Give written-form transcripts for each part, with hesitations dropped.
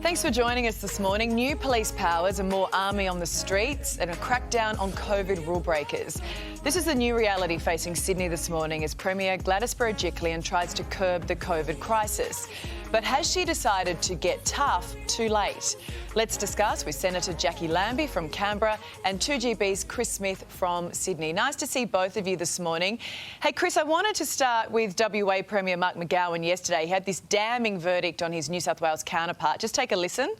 Thanks for joining us this morning. New police powers and more army on the streets and a crackdown on COVID rule breakers. This is the new reality facing Sydney this morning as Premier Gladys Berejiklian tries to curb the COVID crisis. But has she decided to get tough too late? Let's discuss with Senator Jacqui Lambie from Canberra and 2GB's Chris Smith from Sydney. Nice to see both of you this morning. Hey, Chris, I wanted to start with WA Premier Mark McGowan yesterday. He had this damning verdict on his New South Wales counterpart. Just take a listen.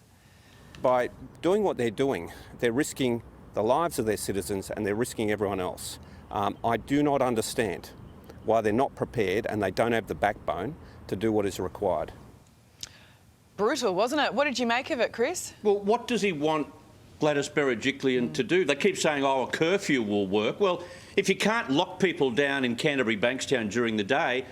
By doing what they're doing, they're risking the lives of their citizens and they're risking everyone else. I do not understand why they're not prepared and they don't have the backbone to do what is required. Brutal, wasn't it? What did you make of it, Chris? Well, what does he want Gladys Berejiklian to do? They keep saying, oh, a curfew will work. Well, if you can't lock people down in Canterbury Bankstown during the day,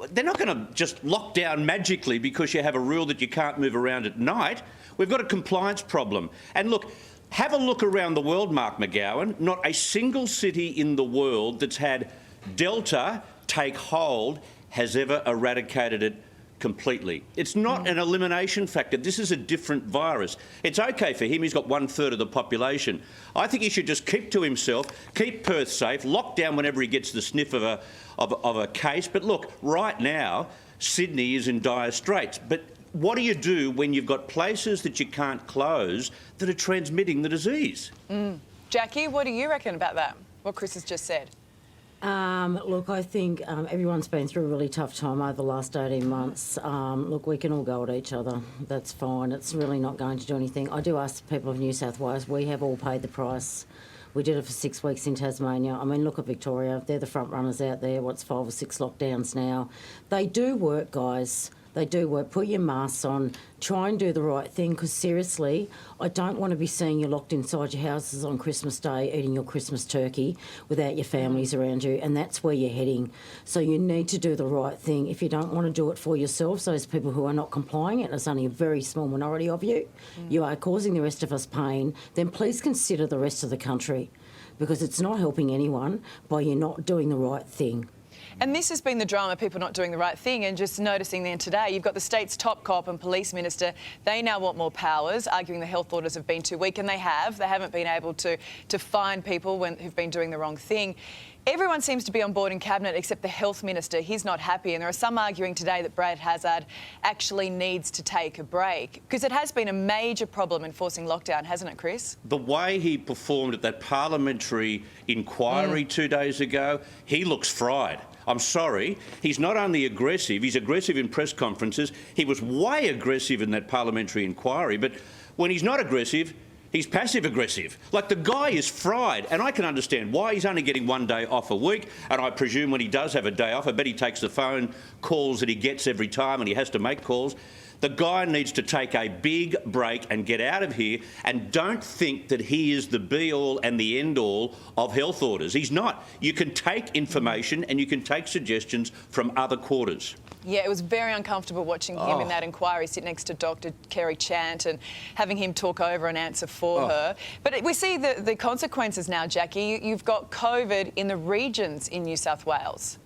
they're not going to just lock down magically because you have a rule that you can't move around at night. We've got a compliance problem. And look, have a look around the world, Mark McGowan. Not a single city in the world that's had Delta take hold has ever eradicated it completely. It's not an elimination factor. This is a different virus. It's okay for him. He's got 1/3 of the population. I think he should just keep to himself, keep Perth safe, lock down whenever he gets the sniff of a case. But look, right now, Sydney is in dire straits. But what do you do when you've got places that you can't close that are transmitting the disease? Jacqui, what do you reckon about that, what Chris has just said? Look, I think everyone's been through a really tough time over the last 18 months. Look, we can all go at each other. That's fine. It's really not going to do anything. I do ask the people of New South Wales, we have all paid the price. We did it for 6 weeks in Tasmania. I mean, look at Victoria. They're the front runners out there. 5 or 6 lockdowns now? They do work, guys. They do work. Put your masks on. Try and do the right thing because, seriously, I don't want to be seeing you locked inside your houses on Christmas Day eating your Christmas turkey without your families around you, and that's where you're heading. So you need to do the right thing. If you don't want to do it for yourselves, those people who are not complying, and it's only a very small minority of you, you are causing the rest of us pain, then please consider the rest of the country because it's not helping anyone by you not doing the right thing. And this has been the drama, people not doing the right thing, and just noticing then today, you've got the state's top cop and police minister. They now want more powers, arguing the health orders have been too weak, and they have. They haven't been able to fine people who've been doing the wrong thing. Everyone seems to be on board in Cabinet except the health minister. He's not happy, and there are some arguing today that Brad Hazzard actually needs to take a break because it has been a major problem enforcing lockdown, hasn't it, Chris? The way he performed at that parliamentary inquiry 2 days ago, he looks fried. I'm sorry. He's not only aggressive, he's aggressive in press conferences. He was way aggressive in that parliamentary inquiry, but when he's not aggressive, he's passive-aggressive. Like, the guy is fried, and I can understand why. He's only getting 1 day off a week, and I presume when he does have a day off, I bet he takes the phone calls that he gets every time and he has to make calls. The guy needs to take a big break and get out of here, and don't think that he is the be-all and the end-all of health orders. He's not. You can take information and you can take suggestions from other quarters. Yeah, it was very uncomfortable watching him in that inquiry, sit next to Dr Kerry Chant and having him talk over and answer for her. But we see the consequences now, Jacqui. You've got COVID in the regions in New South Wales.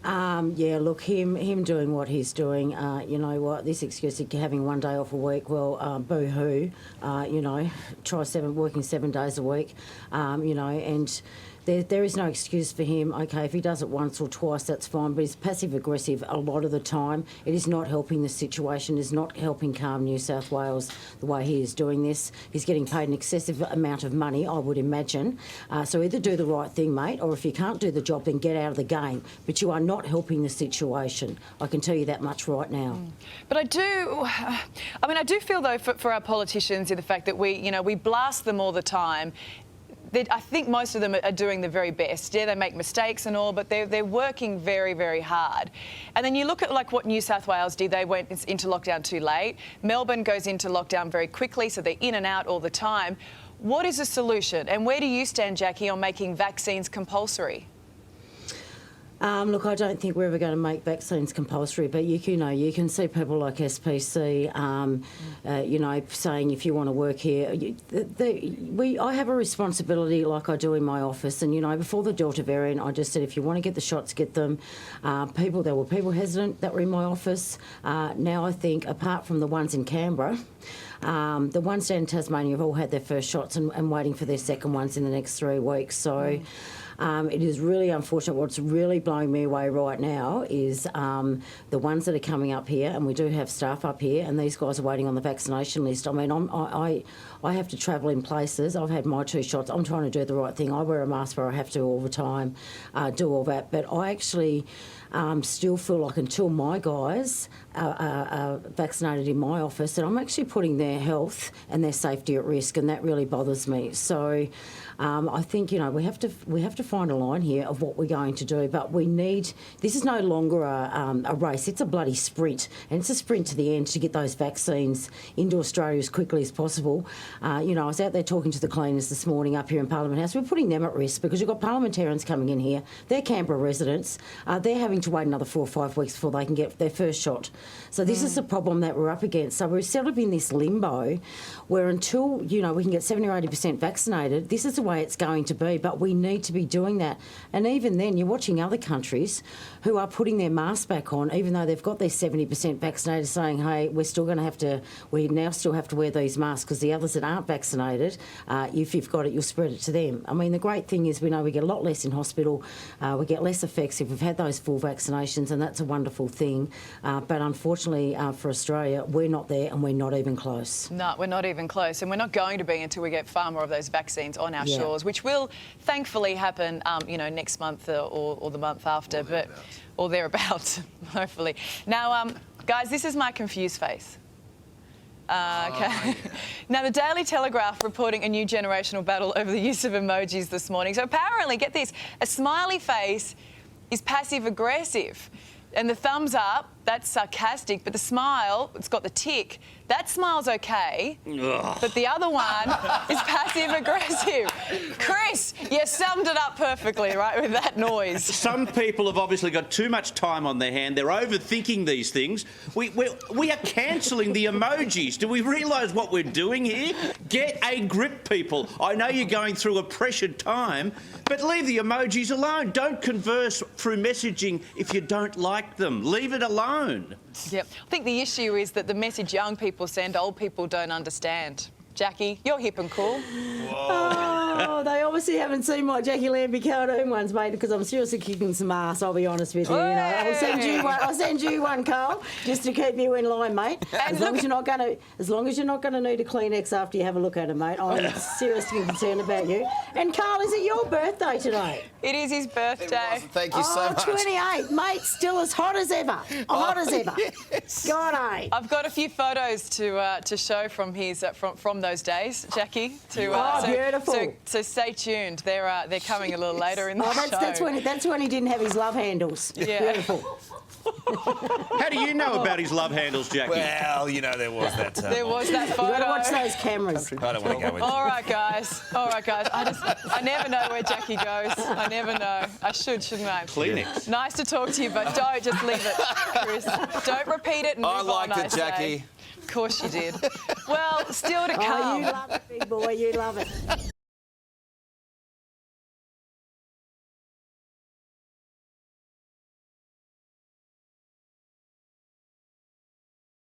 Yeah, look, him doing what he's doing, you know what, this excuse of having 1 day off a week, well, boo-hoo, you know, try working 7 days a week, you know, and there is no excuse for him. OK, if he does it once or twice, that's fine, but he's passive-aggressive a lot of the time. It is not helping the situation. It is not helping calm New South Wales the way he is doing this. He's getting paid an excessive amount of money, I would imagine. So either do the right thing, mate, or if you can't do the job, then get out of the game. But you are not helping the situation. I can tell you that much right now. But I do feel, though, for our politicians, in the fact that we blast them all the time. I think most of them are doing the very best. Yeah, they make mistakes and all, but they're working very, very hard. And then you look at like what New South Wales did. They went into lockdown too late. Melbourne goes into lockdown very quickly, so they're in and out all the time. What is the solution? And where do you stand, Jacqui, on making vaccines compulsory? Look, I don't think we're ever going to make vaccines compulsory, but you can see people like SPC, saying if you want to work here, I have a responsibility like I do in my office, and before the Delta variant, I just said if you want to get the shots, get them. There were people hesitant that were in my office. Now I think, apart from the ones in Canberra, the ones down in Tasmania have all had their first shots and waiting for their second ones in the next 3 weeks. So. It is really unfortunate. What's really blowing me away right now is the ones that are coming up here, and we do have staff up here, and these guys are waiting on the vaccination list. I mean, I have to travel in places. I've had my 2 shots. I'm trying to do the right thing. I wear a mask where I have to all the time, do all that. But I actually still feel like until my guys are vaccinated in my office, that I'm actually putting their health and their safety at risk, and that really bothers me. So I think we have to find a line here of what we're going to do. But this is no longer a race. It's a bloody sprint, and it's a sprint to the end to get those vaccines into Australia as quickly as possible. I was out there talking to the cleaners this morning up here in Parliament House. We're putting them at risk because you've got parliamentarians coming in here. They're Canberra residents. They're having to wait another 4 or 5 weeks before they can get their first shot. So this is the problem that we're up against. So we're set up in this limbo where until, we can get 70 or 80% vaccinated, this is the way it's going to be. But we need to be doing that. And even then, you're watching other countries who are putting their masks back on, even though they've got their 70% vaccinated, saying, hey, we now still have to wear these masks because the others that aren't vaccinated, if you've got it, you'll spread it to them. I mean, the great thing is we know we get a lot less in hospital, we get less effects if we've had those full vaccinations, and that's a wonderful thing. But unfortunately for Australia, we're not there, and we're not even close. No, we're not even close, and we're not going to be until we get far more of those vaccines on our shores, which will thankfully happen, next month or the month after, or thereabouts, hopefully. Now, guys, this is my confused face. Okay. Now, the Daily Telegraph reporting a new generational battle over the use of emojis this morning. So apparently, get this, a smiley face is passive-aggressive. And the thumbs up, that's sarcastic, but the smile, it's got the tick, that smile's okay, but the other one is passive-aggressive. Chris, you summed it up perfectly, right, with that noise. Some people have obviously got too much time on their hand. They're overthinking these things. We are cancelling the emojis. Do we realise what we're doing here? Get a grip, people. I know you're going through a pressured time, but leave the emojis alone. Don't converse through messaging if you don't like them. Leave it alone. Yep. I think the issue is that the message young people send, old people don't understand. Jacqui, you're hip and cool. Oh, they obviously haven't seen my Jacqui Lambie cartoon ones, mate, because I'm seriously kicking some ass, I'll be honest with you. I'll send you one, Karl, just to keep you in line, mate. As long as you're not going to need a Kleenex after you have a look at it, mate. I'm seriously concerned about you. And Karl, is it your birthday today? It is his birthday. Thank you so much. 28, mate, still as hot as ever. Hot as ever. Yes. God, eh? I've got a few photos to show from his from those days, Jacqui. Beautiful. So stay tuned. They're coming a little later in the show. That's when he didn't have his love handles. Yeah. Beautiful. How do you know about his love handles, Jacqui? Well, there was that. There was that photo. You've got to watch those cameras. I don't want to go with All right, guys. I never know where Jacqui goes. I never know. I shouldn't I? Kleenex. Nice to talk to you, but don't just leave it, Chris. Don't repeat it and move I on, liked it, I say. Jacqui. Of course you did. Well, still to come. Oh, you love it, big boy. You love it.